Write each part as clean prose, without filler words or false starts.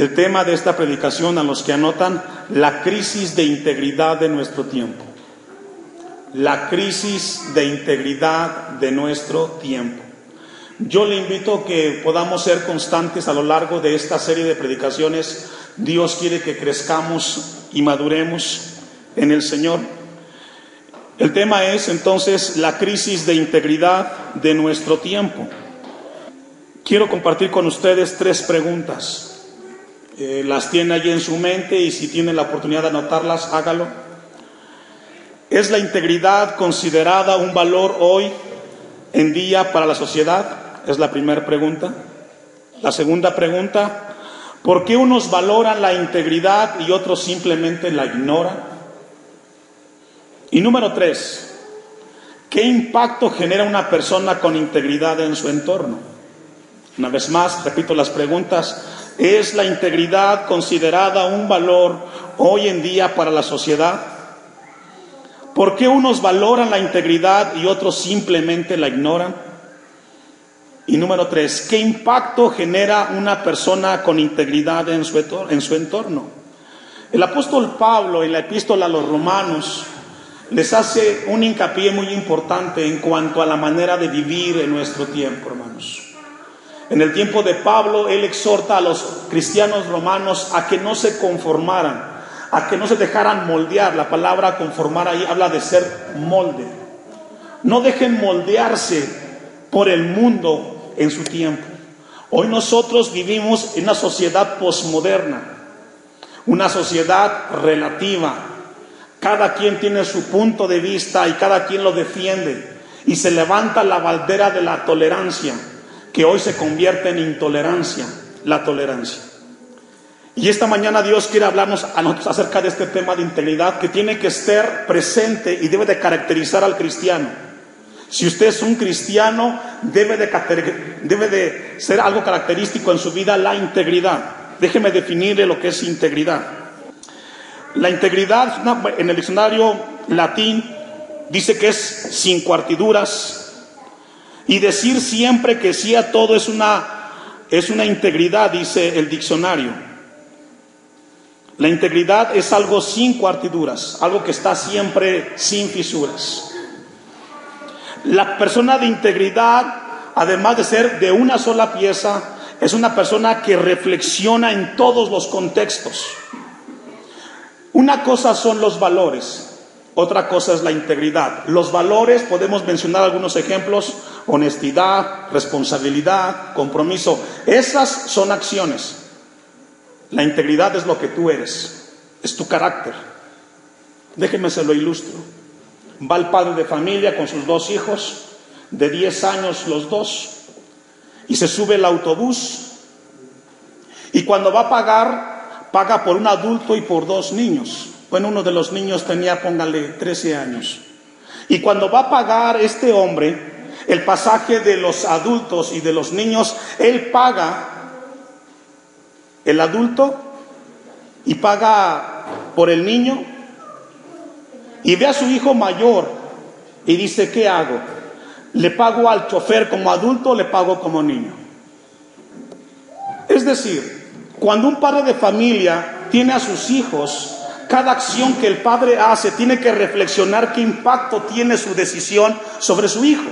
El tema de esta predicación, a los que anotan, la crisis de integridad de nuestro tiempo. La crisis de integridad de nuestro tiempo. Yo le invito a que podamos ser constantes a lo largo de esta serie de predicaciones. Dios quiere que crezcamos y maduremos en el Señor. El tema es entonces la crisis de integridad de nuestro tiempo. Quiero compartir con ustedes 3 preguntas. Las tiene allí en su mente y si tiene la oportunidad de anotarlas, hágalo. ¿Es la integridad considerada un valor hoy en día para la sociedad? Es la primera pregunta. La segunda pregunta, ¿por qué unos valoran la integridad y otros simplemente la ignoran? Y número 3, ¿qué impacto genera una persona con integridad en su entorno? Una vez más, repito las preguntas. ¿Es la integridad considerada un valor hoy en día para la sociedad? ¿Por qué unos valoran la integridad y otros simplemente la ignoran? Y número 3, ¿qué impacto genera una persona con integridad en su entorno? El apóstol Pablo en la epístola a los Romanos les hace un hincapié muy importante en cuanto a la manera de vivir en nuestro tiempo, hermanos. En el tiempo de Pablo, él exhorta a los cristianos romanos a que no se conformaran, a que no se dejaran moldear. La palabra conformar ahí habla de ser molde. No dejen moldearse por el mundo en su tiempo. Hoy nosotros vivimos en una sociedad posmoderna, una sociedad relativa. Cada quien tiene su punto de vista y cada quien lo defiende. Y se levanta la bandera de la tolerancia, que hoy se convierte en intolerancia, la tolerancia. Y esta mañana Dios quiere hablarnos a nosotros acerca de este tema de integridad que tiene que estar presente y debe de caracterizar al cristiano. Si usted es un cristiano, debe de ser algo característico en su vida, la integridad. Déjeme definirle lo que es integridad. La integridad, en el diccionario latín, dice que es sin cuartiduras. Y decir siempre que sí a todo es una integridad, dice el diccionario. La integridad es algo sin cuartiduras, algo que está siempre sin fisuras. La persona de integridad, además de ser de una sola pieza, es una persona que reflexiona en todos los contextos. Una cosa son los valores, otra cosa es la integridad. Los valores, podemos mencionar algunos ejemplos: honestidad, responsabilidad, compromiso. Esas son acciones. La integridad es lo que tú eres, es tu carácter. Déjeme se lo ilustro. Va el padre de familia con sus 2 hijos, de 10 años los 2, y se sube el autobús. Y cuando va a pagar, paga por un adulto y por 2 niños. Bueno, uno de los niños tenía, póngale, 13 años. Y cuando va a pagar este hombre el pasaje de los adultos y de los niños, él paga el adulto y paga por el niño, y ve a su hijo mayor y dice: ¿qué hago? ¿Le pago al chofer como adulto o le pago como niño? Es decir, cuando un padre de familia tiene a sus hijos, cada acción que el padre hace tiene que reflexionar qué impacto tiene su decisión sobre su hijo.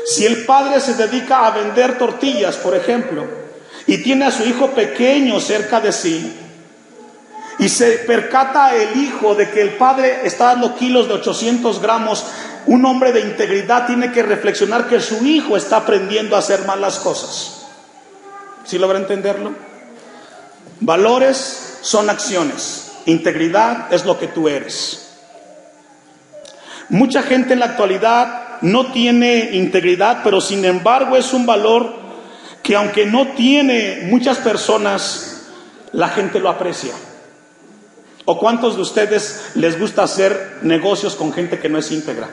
Si el padre se dedica a vender tortillas, por ejemplo, y tiene a su hijo pequeño cerca de sí, y se percata el hijo de que el padre está dando kilos de 800 gramos, un hombre de integridad tiene que reflexionar que su hijo está aprendiendo a hacer malas cosas. ¿Sí logra entenderlo? Valores son acciones, integridad es lo que tú eres. Mucha gente en la actualidad no tiene integridad, pero sin embargo es un valor que, aunque no tiene muchas personas, la gente lo aprecia. ¿O cuántos de ustedes les gusta hacer negocios con gente que no es íntegra?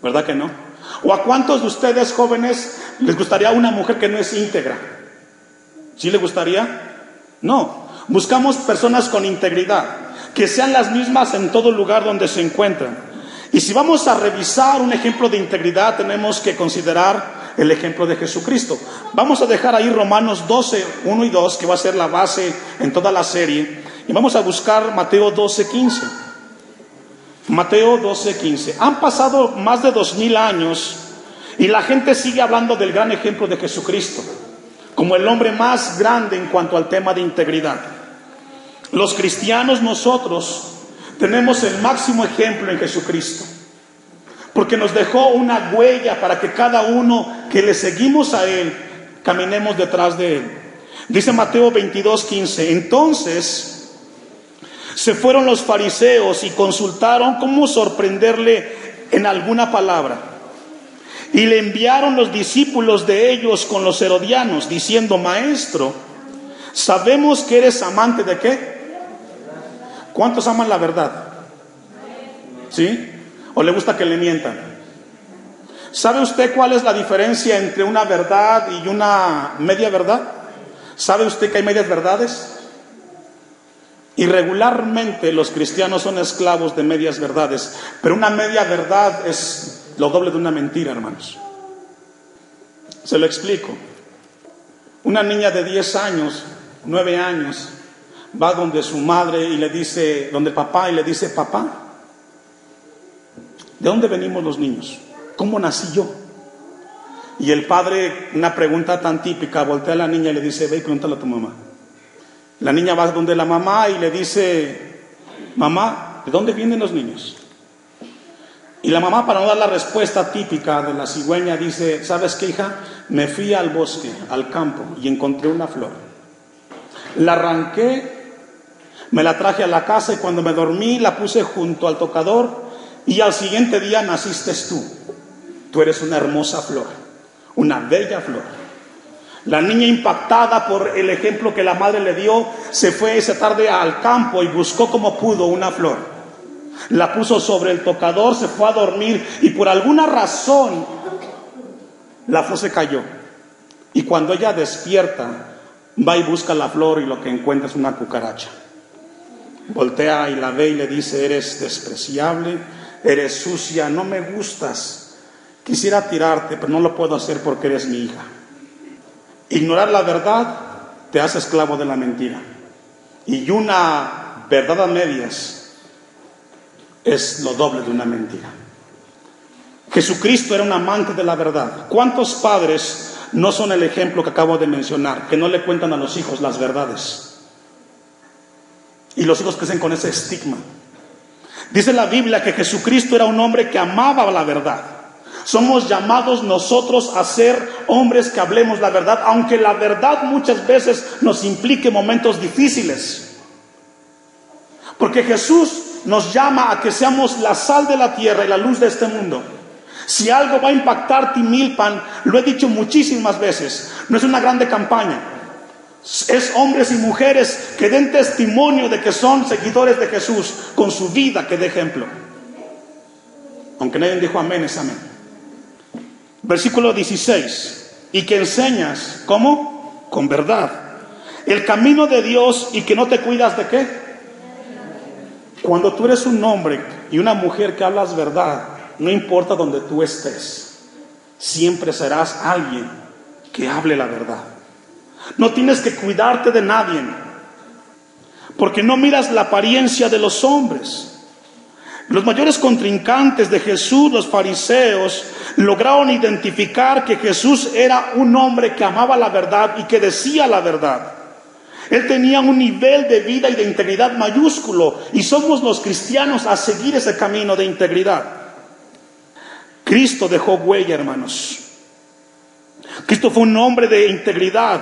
¿Verdad que no? ¿O a cuántos de ustedes, jóvenes, les gustaría una mujer que no es íntegra? ¿Sí le gustaría? No. Buscamos personas con integridad, que sean las mismas en todo lugar donde se encuentran. Y si vamos a revisar un ejemplo de integridad, tenemos que considerar el ejemplo de Jesucristo. Vamos a dejar ahí Romanos 12, 1 y 2, que va a ser la base en toda la serie. Y vamos a buscar Mateo 12, 15. Mateo 12, 15. Han pasado más de 2000 años y la gente sigue hablando del gran ejemplo de Jesucristo como el hombre más grande en cuanto al tema de integridad. Los cristianos, nosotros tenemos el máximo ejemplo en Jesucristo, porque nos dejó una huella para que cada uno que le seguimos a Él, caminemos detrás de Él. Dice Mateo 22, 15, entonces se fueron los fariseos y consultaron cómo sorprenderle en alguna palabra. Y le enviaron los discípulos de ellos con los herodianos, diciendo, Maestro, sabemos que eres amante de ¿qué? ¿Cuántos aman la verdad? ¿Sí? ¿O le gusta que le mientan? ¿Sabe usted cuál es la diferencia entre una verdad y una media verdad? ¿Sabe usted que hay medias verdades? Y regularmente los cristianos son esclavos de medias verdades, pero una media verdad es lo doble de una mentira, hermanos. Se lo explico. Una niña de 10 años, 9 años, va donde su madre y le dice, donde el papá, y le dice, papá, ¿de dónde venimos los niños? ¿Cómo nací yo? Y el padre, una pregunta tan típica, voltea a la niña y le dice, ve y pregúntale a tu mamá. La niña va donde la mamá y le dice, mamá, ¿de dónde vienen los niños? Y la mamá, para no dar la respuesta típica de la cigüeña, dice, ¿sabes qué, hija? Me fui al bosque, al campo, y encontré una flor. La arranqué, me la traje a la casa y cuando me dormí la puse junto al tocador y al siguiente día naciste tú. Tú eres una hermosa flor, una bella flor. La niña, impactada por el ejemplo que la madre le dio, se fue esa tarde al campo y buscó como pudo una flor. La puso sobre el tocador, se fue a dormir y por alguna razón la flor se cayó. Y cuando ella despierta, va y busca la flor y lo que encuentra es una cucaracha. Voltea y la ve y le dice, eres despreciable, eres sucia, no me gustas. Quisiera tirarte, pero no lo puedo hacer porque eres mi hija. Ignorar la verdad te hace esclavo de la mentira. Y una verdad a medias es lo doble de una mentira. Jesucristo era un amante de la verdad. ¿Cuántos padres no son el ejemplo que acabo de mencionar, que no le cuentan a los hijos las verdades? Y los hijos crecen con ese estigma. Dice la Biblia que Jesucristo era un hombre que amaba la verdad. Somos llamados nosotros a ser hombres que hablemos la verdad, aunque la verdad muchas veces nos implique momentos difíciles. Porque Jesús nos llama a que seamos la sal de la tierra y la luz de este mundo. Si algo va a impactar Timilpan, lo he dicho muchísimas veces, no es una grande campaña. Es hombres y mujeres que den testimonio de que son seguidores de Jesús con su vida que dé ejemplo. Aunque nadie dijo amén, es amén. Versículo 16. Y que enseñas, ¿cómo? Con verdad, el camino de Dios y que no te cuidas de ¿qué? Cuando tú eres un hombre y una mujer que hablas verdad, no importa donde tú estés, siempre serás alguien que hable la verdad. No tienes que cuidarte de nadie, porque no miras la apariencia de los hombres. Los mayores contrincantes de Jesús, los fariseos, lograron identificar que Jesús era un hombre que amaba la verdad y que decía la verdad. Él tenía un nivel de vida y de integridad mayúsculo, y somos los cristianos a seguir ese camino de integridad. Cristo dejó huella, hermanos. Cristo fue un hombre de integridad,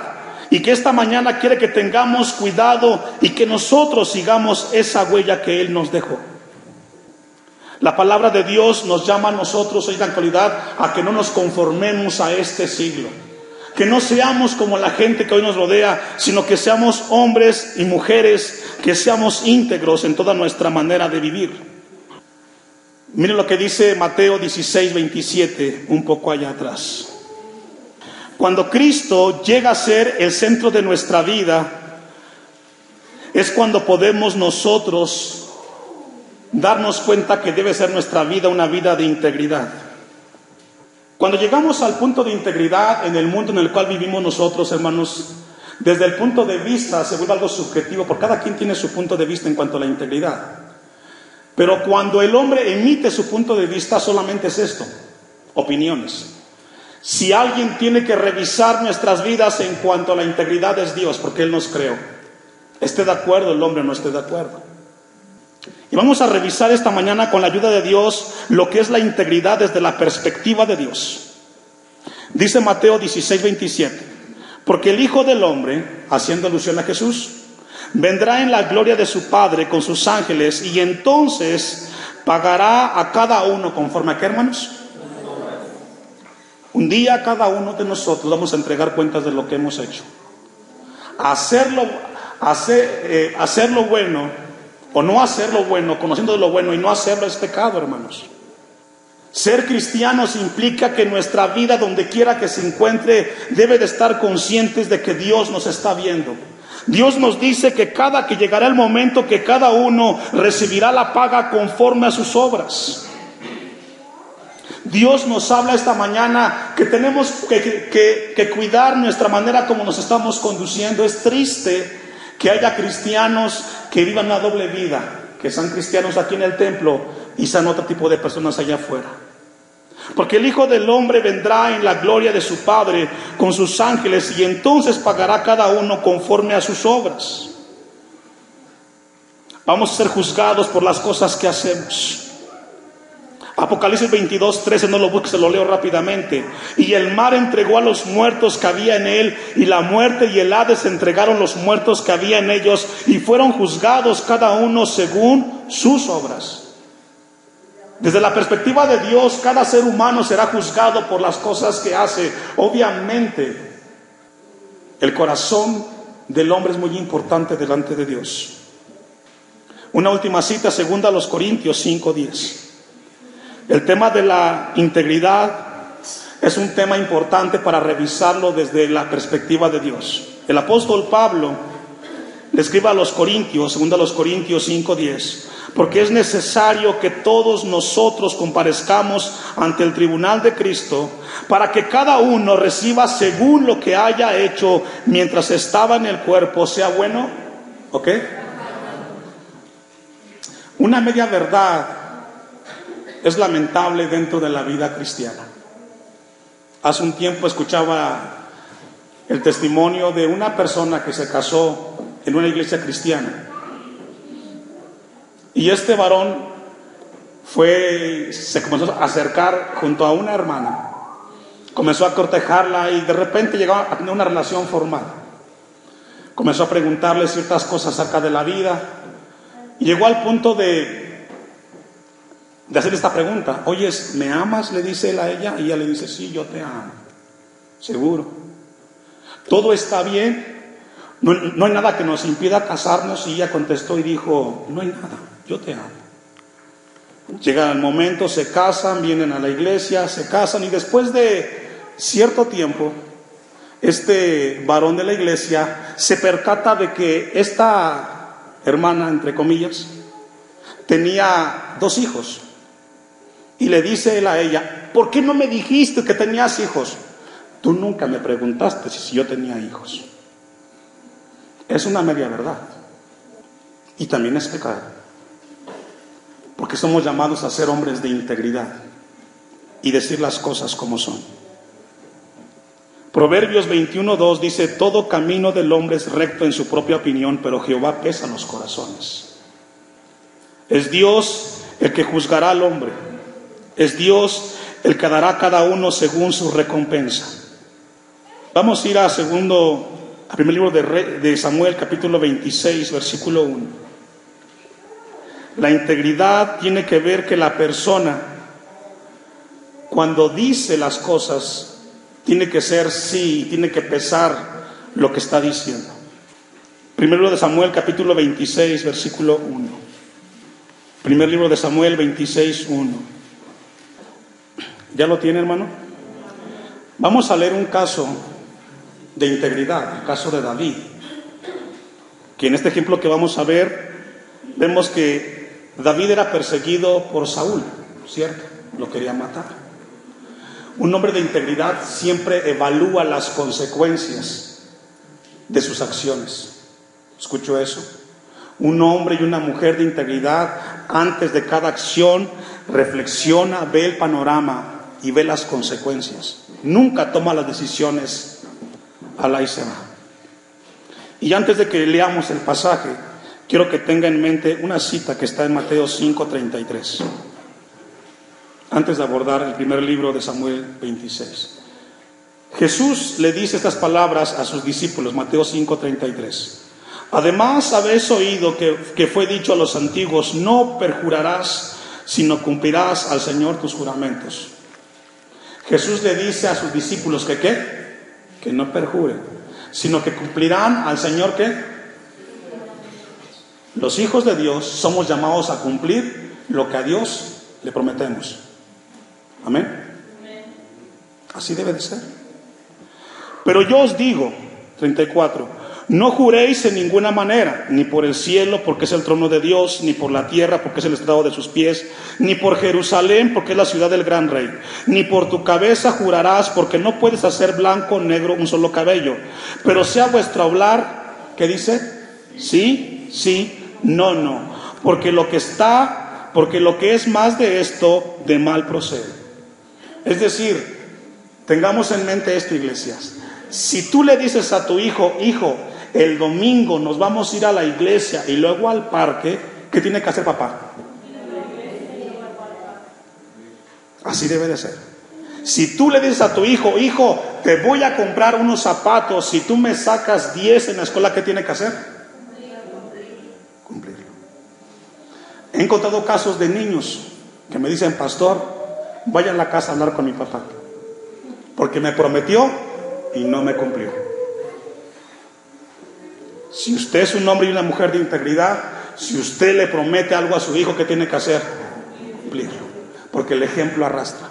y que esta mañana quiere que tengamos cuidado y que nosotros sigamos esa huella que Él nos dejó. La palabra de Dios nos llama a nosotros hoy en la actualidad a que no nos conformemos a este siglo. Que no seamos como la gente que hoy nos rodea, sino que seamos hombres y mujeres, que seamos íntegros en toda nuestra manera de vivir. Miren lo que dice Mateo 16, 27, un poco allá atrás. Cuando Cristo llega a ser el centro de nuestra vida, es cuando podemos nosotros darnos cuenta que debe ser nuestra vida una vida de integridad. Cuando llegamos al punto de integridad en el mundo en el cual vivimos nosotros, hermanos, desde el punto de vista se vuelve algo subjetivo, porque cada quien tiene su punto de vista en cuanto a la integridad. Pero cuando el hombre emite su punto de vista, solamente es esto: opiniones. Si alguien tiene que revisar nuestras vidas en cuanto a la integridad, es Dios, porque Él nos creó. Esté de acuerdo el hombre o no esté de acuerdo. Y vamos a revisar esta mañana, con la ayuda de Dios, lo que es la integridad desde la perspectiva de Dios. Dice Mateo 16:27, porque el Hijo del Hombre, haciendo alusión a Jesús, vendrá en la gloria de su Padre con sus ángeles, y entonces pagará a cada uno conforme a ¿qué, hermanos? Un día cada uno de nosotros vamos a entregar cuentas de lo que hemos hecho. Hacer lo bueno o no hacer lo bueno, conociendo de lo bueno y no hacerlo, es pecado, hermanos. Ser cristianos implica que nuestra vida, donde quiera que se encuentre, debe de estar conscientes de que Dios nos está viendo. Dios nos dice que llegará el momento que cada uno recibirá la paga conforme a sus obras. Dios nos habla esta mañana que tenemos que cuidar nuestra manera como nos estamos conduciendo. Es triste que haya cristianos que vivan una doble vida, que sean cristianos aquí en el templo y sean otro tipo de personas allá afuera. Porque el Hijo del Hombre vendrá en la gloria de su Padre con sus ángeles, y entonces pagará cada uno conforme a sus obras. Vamos a ser juzgados por las cosas que hacemos. Apocalipsis 22:13, no lo busques, se lo leo rápidamente. Y el mar entregó a los muertos que había en él, y la muerte y el Hades entregaron los muertos que había en ellos, y fueron juzgados cada uno según sus obras. Desde la perspectiva de Dios, cada ser humano será juzgado por las cosas que hace. Obviamente, el corazón del hombre es muy importante delante de Dios. Una última cita, 2 Corintios 5:10. El tema de la integridad es un tema importante para revisarlo desde la perspectiva de Dios. El apóstol Pablo le escribe a los Corintios, 2 Corintios 5:10, porque es necesario que todos nosotros comparezcamos ante el tribunal de Cristo, para que cada uno reciba según lo que haya hecho mientras estaba en el cuerpo, sea bueno, ¿ok? Una media verdad es lamentable dentro de la vida cristiana. Hace un tiempo escuchaba el testimonio de una persona que se casó en una iglesia cristiana. Y este varón se comenzó a acercar junto a una hermana. Comenzó a cortejarla y de repente llegó a tener una relación formal. Comenzó a preguntarle ciertas cosas acerca de la vida. Y llegó al punto de hacer esta pregunta: oye, ¿me amas?, le dice él a ella, y ella le dice: sí, yo te amo. ¿Seguro? ¿Todo está bien? No hay nada que nos impida casarnos. Y ella contestó y dijo: no hay nada, yo te amo. Llega el momento, se casan, vienen a la iglesia, se casan, y después de cierto tiempo, este varón de la iglesia se percata de que esta hermana, entre comillas, tenía 2 hijos. Y le dice él a ella: ¿por qué no me dijiste que tenías hijos? Tú nunca me preguntaste si yo tenía hijos. Es una media verdad. Y también es pecado. Porque somos llamados a ser hombres de integridad y decir las cosas como son. Proverbios 21:2 dice: todo camino del hombre es recto en su propia opinión, pero Jehová pesa los corazones. Es Dios el que juzgará al hombre. Es Dios el que dará a cada uno según su recompensa. Vamos a ir al primer libro de Samuel, capítulo 26, versículo 1. La integridad tiene que ver que la persona, cuando dice las cosas, tiene que ser sí, tiene que pesar lo que está diciendo. Primer libro de Samuel, capítulo 26, versículo 1. Primer libro de Samuel 26, 1. ¿Ya lo tiene, hermano? Vamos a leer un caso de integridad, el caso de David, que en este ejemplo que vamos a ver, vemos que David era perseguido por Saúl, ¿cierto? Lo quería matar. Un hombre de integridad siempre evalúa las consecuencias de sus acciones. ¿Escuchó eso? Un hombre y una mujer de integridad, antes de cada acción, reflexiona, ve el panorama y ve las consecuencias. Nunca toma las decisiones a la y se va. Y antes de que leamos el pasaje, quiero que tenga en mente una cita que está en Mateo 5:33. Antes de abordar el primer libro de Samuel 26. Jesús le dice estas palabras a sus discípulos, Mateo 5:33. Además habéis oído que fue dicho a los antiguos, no perjurarás, sino cumplirás al Señor tus juramentos. Jesús le dice a sus discípulos que ¿qué? Que no perjuren, sino que cumplirán al Señor ¿qué? Los hijos de Dios somos llamados a cumplir lo que a Dios le prometemos. Amén. Así debe de ser. Pero yo os digo, 34, no juréis en ninguna manera, ni por el cielo, porque es el trono de Dios, ni por la tierra, porque es el estrado de sus pies, ni por Jerusalén, porque es la ciudad del gran rey, ni por tu cabeza jurarás, porque no puedes hacer blanco o negro un solo cabello. Pero sea vuestro hablar, ¿qué dice? Sí, sí, no, no. Porque lo que es más de esto, de mal procede. Es decir, tengamos en mente esto, iglesias. Si tú le dices a tu hijo, hijo, el domingo nos vamos a ir a la iglesia y luego al parque, ¿qué tiene que hacer papá? Así debe de ser. Si tú le dices a tu hijo, hijo, te voy a comprar unos zapatos, si tú me sacas 10 en la escuela, ¿qué tiene que hacer? Cumplirlo. He encontrado casos de niños que me dicen, pastor, vaya a la casa a hablar con mi papá, porque me prometió y no me cumplió. Si usted es un hombre y una mujer de integridad, si usted le promete algo a su hijo, ¿qué tiene que hacer? Cumplirlo, porque el ejemplo arrastra.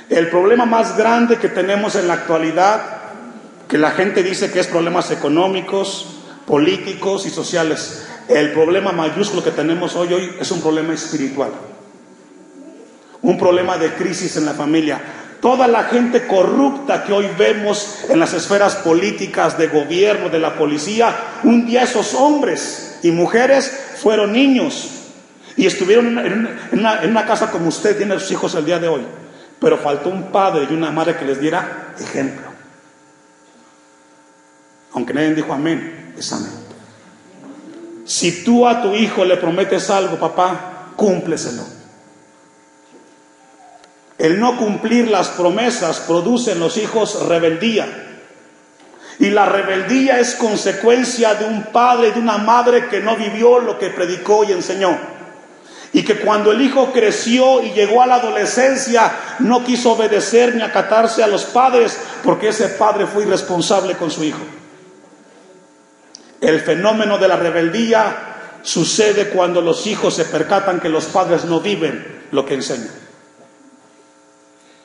El problema más grande que tenemos en la actualidad, que la gente dice que es problemas económicos, políticos y sociales, el problema mayúsculo que tenemos hoy es un problema espiritual. Un problema de crisis en la familia. Toda la gente corrupta que hoy vemos en las esferas políticas, de gobierno, de la policía, un día esos hombres y mujeres fueron niños y estuvieron en una casa como usted tiene a sus hijos el día de hoy, pero faltó un padre y una madre que les diera ejemplo. Aunque nadie dijo amén, es amén. Si tú a tu hijo le prometes algo, papá, cúmpleselo. El no cumplir las promesas produce en los hijos rebeldía. Y la rebeldía es consecuencia de un padre y de una madre que no vivió lo que predicó y enseñó. Y que cuando el hijo creció y llegó a la adolescencia, no quiso obedecer ni acatarse a los padres, porque ese padre fue irresponsable con su hijo. El fenómeno de la rebeldía sucede cuando los hijos se percatan que los padres no viven lo que enseñan.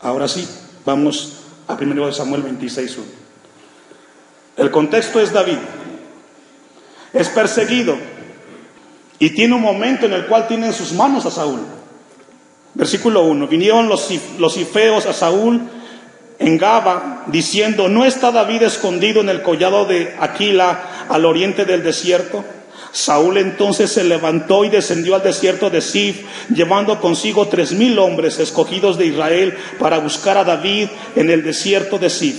Ahora sí, vamos a 1 Samuel 26:1. El contexto es David. Es perseguido y tiene un momento en el cual tiene en sus manos a Saúl. Versículo 1. Vinieron los ifeos a Saúl en Gaba, diciendo, ¿no está David escondido en el collado de Aquila, al oriente del desierto? Saúl entonces se levantó y descendió al desierto de Zif, llevando consigo 3,000 hombres escogidos de Israel para buscar a David en el desierto de Zif.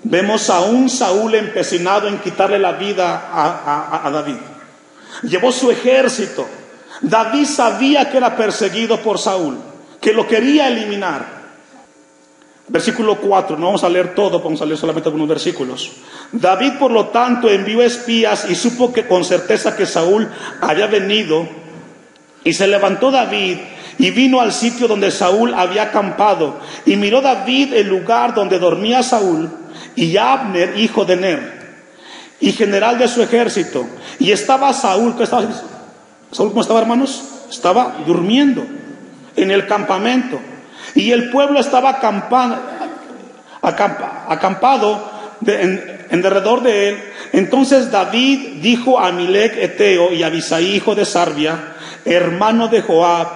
Vemos a un Saúl empecinado en quitarle la vida a David. Llevó su ejército. David sabía que era perseguido por Saúl, que lo quería eliminar. Versículo 4, no vamos a leer todo, vamos a leer solamente algunos versículos. David, por lo tanto, envió espías y supo que con certeza que Saúl había venido. Y se levantó David y vino al sitio donde Saúl había acampado. Y miró David el lugar donde dormía Saúl y Abner, hijo de Ner, y general de su ejército. Y estaba Saúl, ¿Saúl cómo estaba, hermanos? Estaba durmiendo en el campamento. Y el pueblo estaba acampado en derredor de él. Entonces David dijo a Amilec Eteo y a Abisai, hijo de Sarbia, hermano de Joab,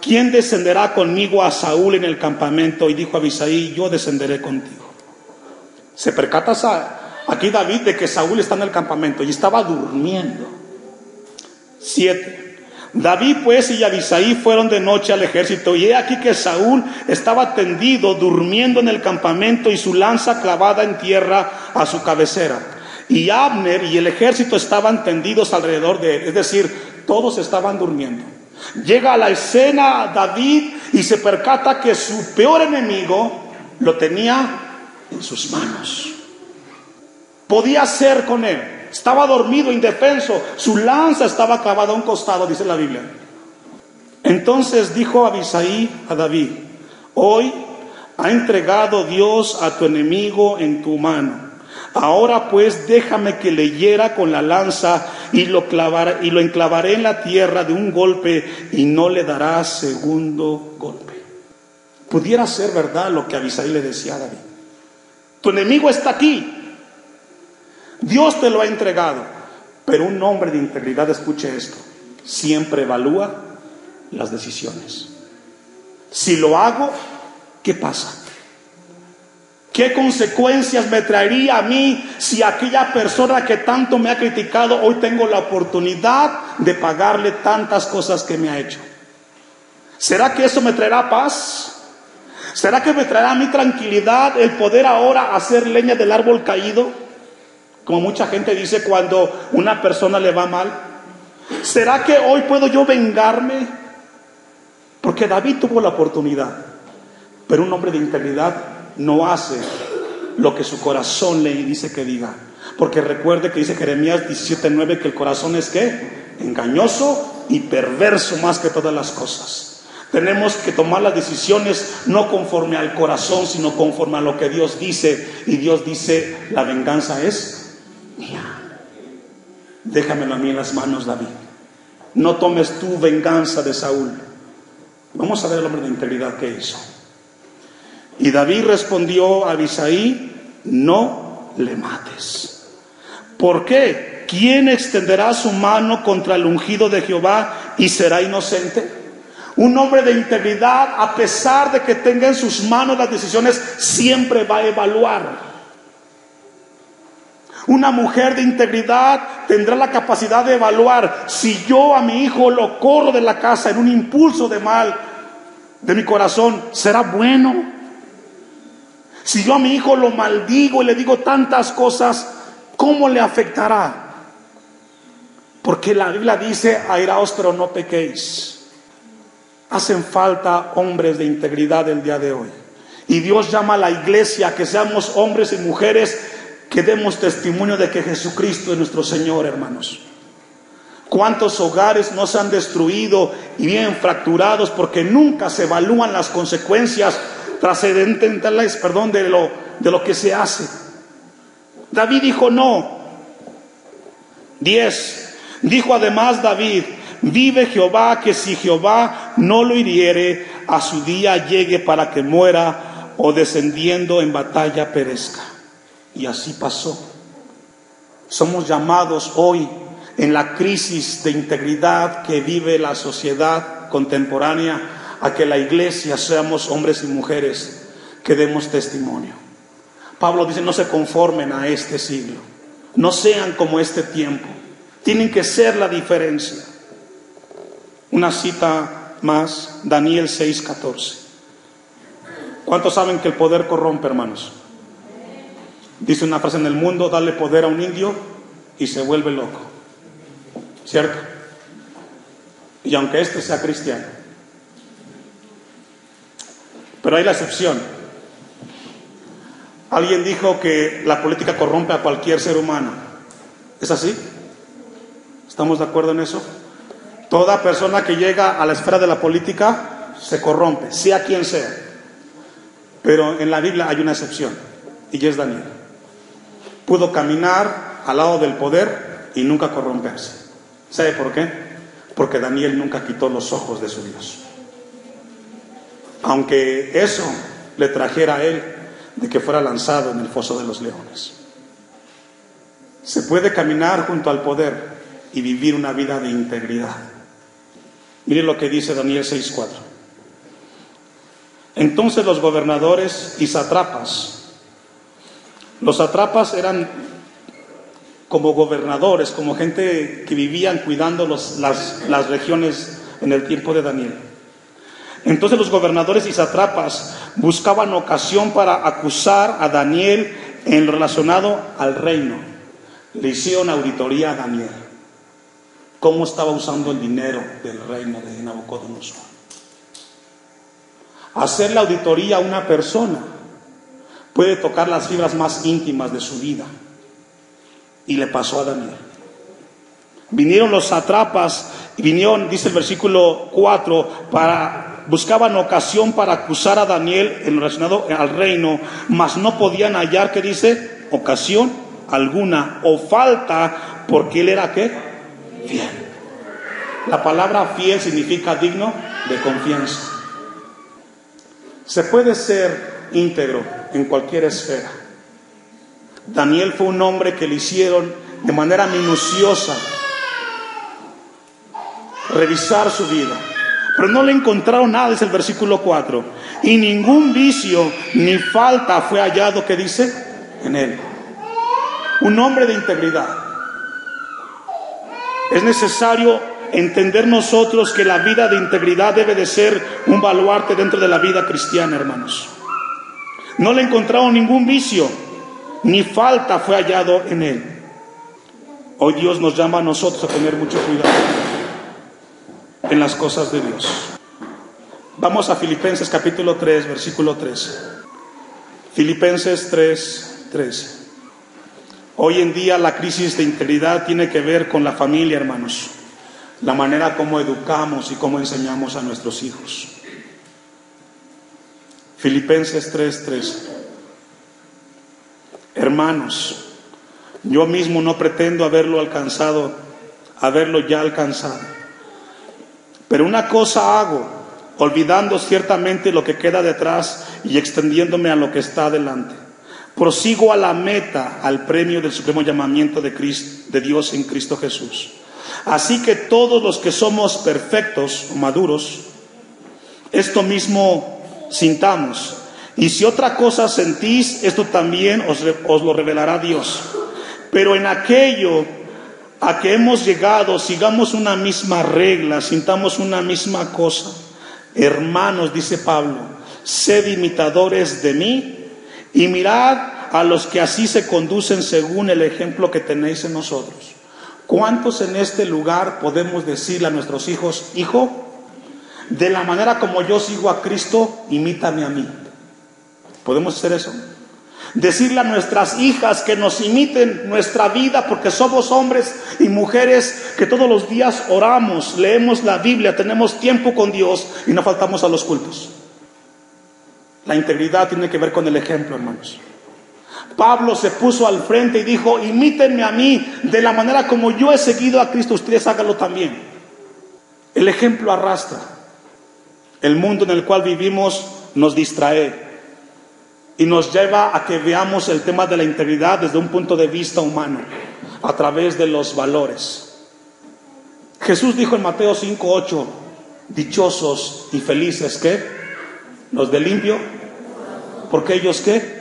¿quién descenderá conmigo a Saúl en el campamento? Y dijo Abisai, yo descenderé contigo. Se percata aquí David de que Saúl está en el campamento y estaba durmiendo. 7. David pues y Abisai fueron de noche al ejército, y he aquí que Saúl estaba tendido, durmiendo en el campamento, y su lanza clavada en tierra a su cabecera. Y Abner y el ejército estaban tendidos alrededor de él, es decir, todos estaban durmiendo. Llega a la escena David y se percata que su peor enemigo lo tenía en sus manos. Podía hacer con él. Estaba dormido, indefenso. Su lanza estaba clavada a un costado, dice la Biblia. Entonces dijo Abisai a David, hoy ha entregado Dios a tu enemigo en tu mano. Ahora pues déjame que le hiera con la lanza y lo enclavaré en la tierra de un golpe, y no le dará segundo golpe. Pudiera ser verdad lo que Abisai le decía a David. Tu enemigo está aquí. Dios te lo ha entregado. Pero un hombre de integridad, escuche esto, siempre evalúa las decisiones. Si lo hago, ¿qué pasa? ¿Qué consecuencias me traería a mí si aquella persona que tanto me ha criticado, hoy tengo la oportunidad de pagarle tantas cosas que me ha hecho? ¿Será que eso me traerá paz? ¿Será que me traerá a mí tranquilidad el poder ahora hacer leña del árbol caído? Como mucha gente dice cuando una persona le va mal. ¿Será que hoy puedo yo vengarme? Porque David tuvo la oportunidad, pero un hombre de integridad no hace lo que su corazón le dice que diga. Porque recuerde que dice Jeremías 17:9 que el corazón es ¿qué? Engañoso y perverso más que todas las cosas. Tenemos que tomar las decisiones no conforme al corazón, sino conforme a lo que Dios dice. Y Dios dice, la venganza es mía. Déjamelo a mí en las manos, David. No tomes tu venganza de Saúl. Vamos a ver el hombre de integridad que hizo. Y David respondió a Abisai, no le mates. ¿Por qué? ¿Quién extenderá su mano contra el ungido de Jehová y será inocente? Un hombre de integridad, a pesar de que tenga en sus manos las decisiones, siempre va a evaluar. Una mujer de integridad tendrá la capacidad de evaluar: si yo a mi hijo lo corro de la casa en un impulso de mal de mi corazón, ¿será bueno? Si yo a mi hijo lo maldigo y le digo tantas cosas, ¿cómo le afectará? Porque la Biblia dice, airaos pero no pequéis. Hacen falta hombres de integridad el día de hoy. Y Dios llama a la iglesia a que seamos hombres y mujeres que demos testimonio de que Jesucristo es nuestro Señor, hermanos. ¿Cuántos hogares no se han destruido y bien fracturados porque nunca se evalúan las consecuencias trascendentales, de lo que se hace? David dijo no. 10. Dijo además David, vive Jehová, que si Jehová no lo hiriere, a su día llegue para que muera, o descendiendo en batalla perezca. Y así pasó. Somos llamados hoy, en la crisis de integridad que vive la sociedad contemporánea, a que la iglesia seamos hombres y mujeres que demos testimonio. Pablo dice, no se conformen a este siglo, no sean como este tiempo, tienen que ser la diferencia. Una cita más, Daniel 6:14. ¿Cuántos saben que el poder corrompe, hermanos? Dice una frase en el mundo, dale poder a un indio y se vuelve loco, ¿cierto? Y aunque este sea cristiano. Pero hay la excepción. Alguien dijo que la política corrompe a cualquier ser humano. ¿Es así? ¿Estamos de acuerdo en eso? Toda persona que llega a la esfera de la política se corrompe, sea quien sea. Pero en la Biblia hay una excepción, y es Daniel. Pudo caminar al lado del poder y nunca corromperse. ¿Sabe por qué? Porque Daniel nunca quitó los ojos de su Dios. Aunque eso le trajera a él de que fuera lanzado en el foso de los leones. Se puede caminar junto al poder y vivir una vida de integridad. Mire lo que dice Daniel 6:4. Entonces los gobernadores y sátrapas, los sátrapas eran como gobernadores, como gente que vivían cuidando las regiones en el tiempo de Daniel. Entonces los gobernadores y sátrapas buscaban ocasión para acusar a Daniel en lo relacionado al reino. Le hicieron auditoría a Daniel. ¿Cómo estaba usando el dinero del reino de Nabucodonosor? Hacer la auditoría a una persona puede tocar las fibras más íntimas de su vida. Y le pasó a Daniel. Vinieron los sátrapas y vinieron, dice el versículo 4, buscaban ocasión para acusar a Daniel en lo relacionado al reino, mas no podían hallar, ¿qué dice? Ocasión alguna o falta, porque él era ¿qué? Fiel. La palabra fiel significa digno de confianza. Se puede ser íntegro en cualquier esfera. Daniel fue un hombre que le hicieron de manera minuciosa revisar su vida, pero no le encontraron nada, dice el versículo 4, y ningún vicio ni falta fue hallado, ¿qué dice? En él. Un hombre de integridad. Es necesario entender nosotros que la vida de integridad debe de ser un baluarte dentro de la vida cristiana, hermanos. No le encontraron ningún vicio ni falta fue hallado en él. Hoy Dios nos llama a nosotros a tener mucho cuidado en las cosas de Dios. Vamos a Filipenses capítulo 3, versículo 13. Filipenses 3, 13. Hoy en día la crisis de integridad tiene que ver con la familia, hermanos. La manera como educamos y cómo enseñamos a nuestros hijos. Filipenses 3, 13. Hermanos, yo mismo no pretendo haberlo ya alcanzado. Pero una cosa hago, olvidando ciertamente lo que queda detrás y extendiéndome a lo que está adelante. Prosigo a la meta, al premio del supremo llamamiento de Dios en Cristo Jesús. Así que todos los que somos perfectos o maduros, esto mismo sintamos. Y si otra cosa sentís, esto también os lo revelará Dios. Pero en aquello a que hemos llegado, sigamos una misma regla, sintamos una misma cosa. Hermanos, dice Pablo, sed imitadores de mí y mirad a los que así se conducen según el ejemplo que tenéis en nosotros. ¿Cuántos en este lugar podemos decirle a nuestros hijos, hijo, de la manera como yo sigo a Cristo, imítame a mí? ¿Podemos hacer eso? Decirle a nuestras hijas que nos imiten nuestra vida, porque somos hombres y mujeres que todos los días oramos, leemos la Biblia, tenemos tiempo con Dios y no faltamos a los cultos. La integridad tiene que ver con el ejemplo, hermanos. Pablo se puso al frente y dijo, imítenme a mí, de la manera como yo he seguido a Cristo, ustedes háganlo también. El ejemplo arrastra. El mundo en el cual vivimos nos distrae y nos lleva a que veamos el tema de la integridad desde un punto de vista humano, a través de los valores. Jesús dijo en Mateo 5:8, dichosos y felices, ¿qué? Los de limpio, porque ellos, ¿qué?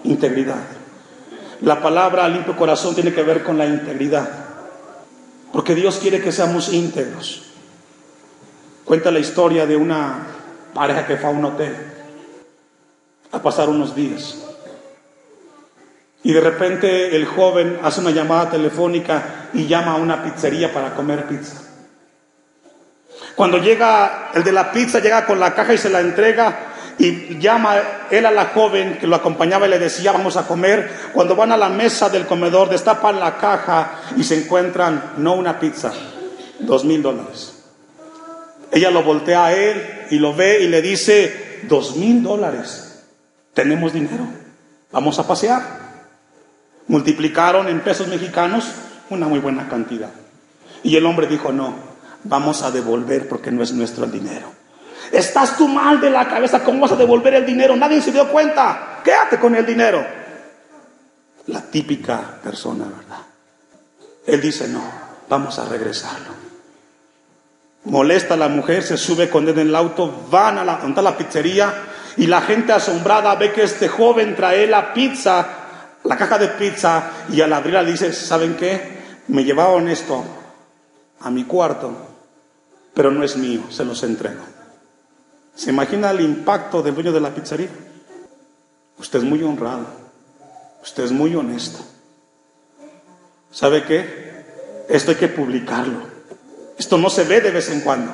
Integridad. La palabra limpio corazón tiene que ver con la integridad, porque Dios quiere que seamos íntegros. Cuenta la historia de una pareja que fue a un hotel a pasar unos días, y de repente el joven hace una llamada telefónica y llama a una pizzería para comer pizza. Cuando llega el de la pizza, llega con la caja y se la entrega, y llama él a la joven que lo acompañaba y le decía, vamos a comer. Cuando van a la mesa del comedor, destapan la caja y se encuentran no una pizza, $2,000. Ella lo voltea a él y lo ve y le dice, $2,000, tenemos dinero, vamos a pasear. Multiplicaron en pesos mexicanos una muy buena cantidad, y el hombre dijo, no, vamos a devolver porque no es nuestro el dinero. Estás tú mal de la cabeza, ¿cómo vas a devolver el dinero? Nadie se dio cuenta, quédate con el dinero. La típica persona, ¿verdad? Él dice, no, vamos a regresarlo. Molesta a la mujer, se sube con él en el auto, van a la pizzería y la gente asombrada ve que este joven trae la pizza, la caja de pizza, y al abrirla dice, ¿saben qué? Me llevaron esto a mi cuarto, pero no es mío, se los entrego. ¿Se imagina el impacto del dueño de la pizzería? Usted es muy honrado, usted es muy honesto. ¿Sabe qué? Esto hay que publicarlo. Esto no se ve de vez en cuando.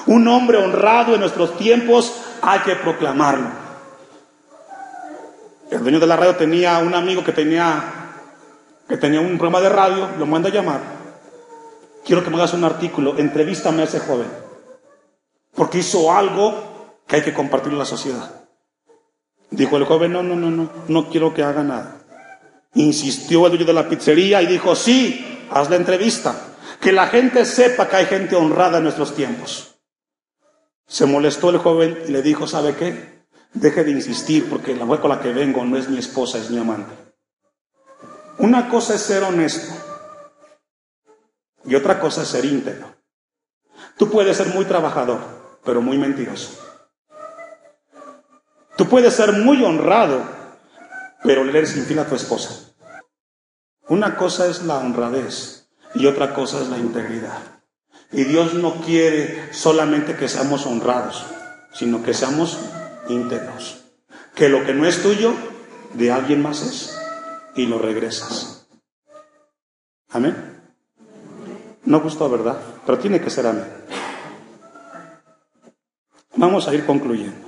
Un hombre honrado en nuestros tiempos hay que proclamarlo. El dueño de la radio tenía un amigo que tenía un programa de radio, lo manda a llamar. Quiero que me hagas un artículo, entrevístame a ese joven, porque hizo algo que hay que compartir en la sociedad. Dijo el joven, no quiero que haga nada. Insistió el dueño de la pizzería y dijo, sí, haz la entrevista. Que la gente sepa que hay gente honrada en nuestros tiempos. Se molestó el joven y le dijo, ¿sabe qué? Deje de insistir, porque la mujer con la que vengo no es mi esposa, es mi amante. Una cosa es ser honesto y otra cosa es ser íntegro. Tú puedes ser muy trabajador, pero muy mentiroso. Tú puedes ser muy honrado, pero le eres infiel a tu esposa. Una cosa es la honradez y otra cosa es la integridad. Y Dios no quiere solamente que seamos honrados, sino que seamos íntegros. Que lo que no es tuyo, de alguien más es, y lo regresas. Amén. No gustó, ¿verdad? Pero tiene que ser amén. Vamos a ir concluyendo.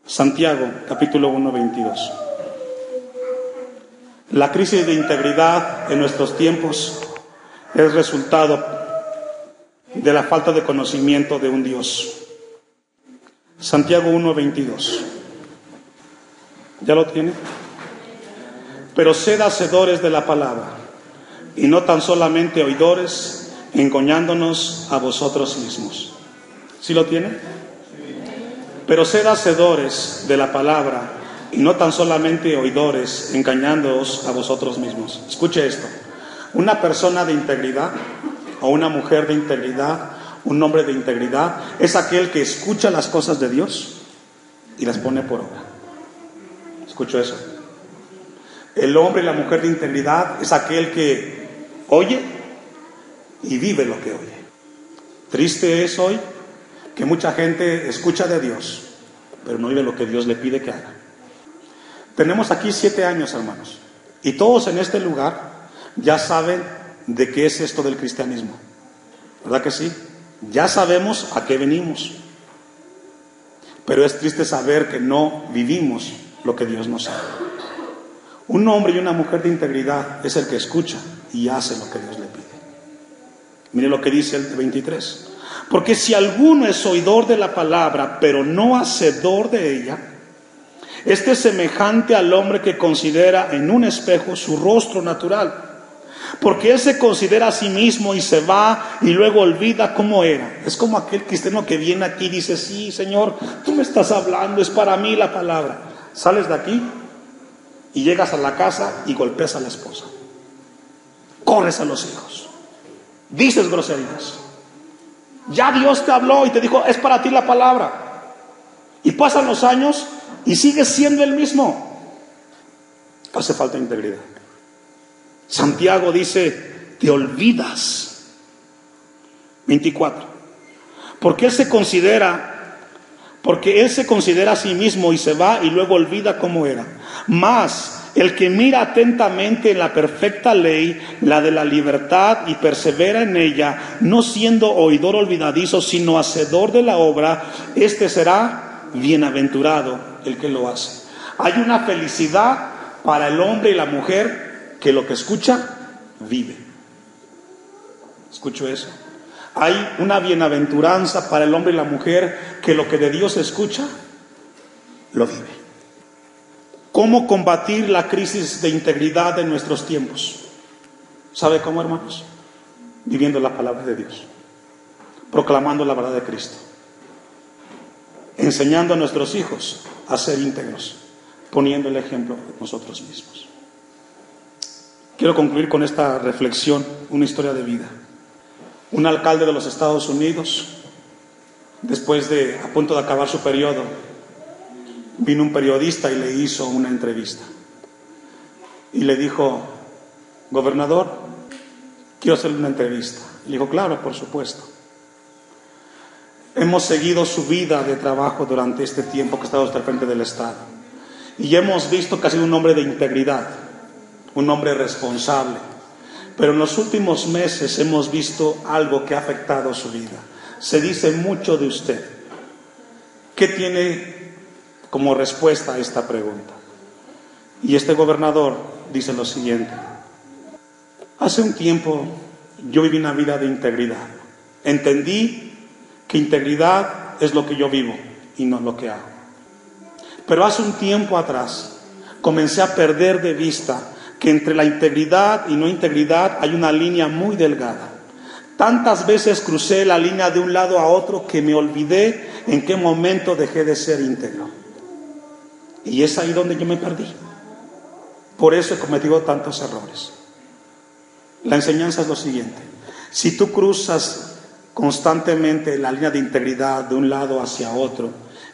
Santiago, capítulo 1, 22. La crisis de integridad en nuestros tiempos es resultado de la falta de conocimiento de un Dios. Santiago 1, 22. ¿Ya lo tiene? Pero sed hacedores de la palabra, y no tan solamente oidores, engañándonos a vosotros mismos. ¿Sí lo tiene? Pero sed hacedores de la palabra, y no tan solamente oidores, engañándoos a vosotros mismos. Escuche esto. Una persona de integridad, o una mujer de integridad, un hombre de integridad, es aquel que escucha las cosas de Dios y las pone por obra. Escucho eso. El hombre y la mujer de integridad es aquel que oye y vive lo que oye. Triste es hoy que mucha gente escucha de Dios, pero no vive lo que Dios le pide que haga. Tenemos aquí 7 años, hermanos, y todos en este lugar ya saben de qué es esto del cristianismo, ¿verdad que sí? Ya sabemos a qué venimos, pero es triste saber que no vivimos lo que Dios nos da. Un hombre y una mujer de integridad es el que escucha y hace lo que Dios le pide. Mire lo que dice el 23. Porque si alguno es oidor de la palabra, pero no hacedor de ella, este es semejante al hombre que considera en un espejo su rostro natural. Porque él se considera a sí mismo y se va y luego olvida cómo era. Es como aquel cristiano que viene aquí y dice, sí, Señor, tú me estás hablando, es para mí la palabra. Sales de aquí y llegas a la casa y golpeas a la esposa. Corres a los hijos. Dices groserías. Ya Dios te habló y te dijo, es para ti la palabra. Y pasan los años y sigues siendo el mismo. Hace falta integridad. Santiago dice, te olvidas. 24. Porque él se considera a sí mismo y se va y luego olvida cómo era. Mas el que mira atentamente en la perfecta ley, la de la libertad, y persevera en ella, no siendo oidor olvidadizo, sino hacedor de la obra, este será bienaventurado el que lo hace. Hay una felicidad para el hombre y la mujer que lo que escucha, vive. ¿Escucho eso? Hay una bienaventuranza para el hombre y la mujer que lo que de Dios escucha, lo vive. ¿Cómo combatir la crisis de integridad en nuestros tiempos? ¿Sabe cómo, hermanos? Viviendo la palabra de Dios, proclamando la verdad de Cristo, enseñando a nuestros hijos a ser íntegros, poniendo el ejemplo nosotros mismos. Quiero concluir con esta reflexión, una historia de vida. Un alcalde de los Estados Unidos, a punto de acabar su periodo, vino un periodista y le hizo una entrevista. Y le dijo: gobernador, quiero hacerle una entrevista. Y le dijo: claro, por supuesto. Hemos seguido su vida de trabajo durante este tiempo que ha estado hasta el frente del Estado. Y hemos visto que ha sido un hombre de integridad, un hombre responsable. Pero en los últimos meses hemos visto algo que ha afectado su vida. Se dice mucho de usted. ¿Qué tiene como respuesta a esta pregunta? Y este gobernador dice lo siguiente: hace un tiempo yo viví una vida de integridad. Entendí que integridad es lo que yo vivo y no lo que hago. Pero hace un tiempo atrás comencé a perder de vista que entre la integridad y no integridad hay una línea muy delgada. Tantas veces crucé la línea de un lado a otro que me olvidé en qué momento dejé de ser íntegro. Y es ahí donde yo me perdí. Por eso he cometido tantos errores. La enseñanza es lo siguiente: si tú cruzas constantemente la línea de integridad de un lado hacia otro,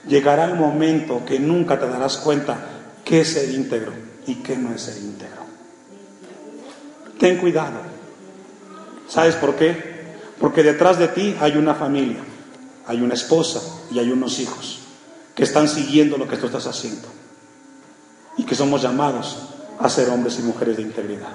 llegará el momento que nunca te darás cuenta qué es ser íntegro y qué no es ser íntegro. Ten cuidado. ¿Sabes por qué? Porque detrás de ti hay una familia, hay una esposa y hay unos hijos que están siguiendo lo que tú estás haciendo y que somos llamados a ser hombres y mujeres de integridad.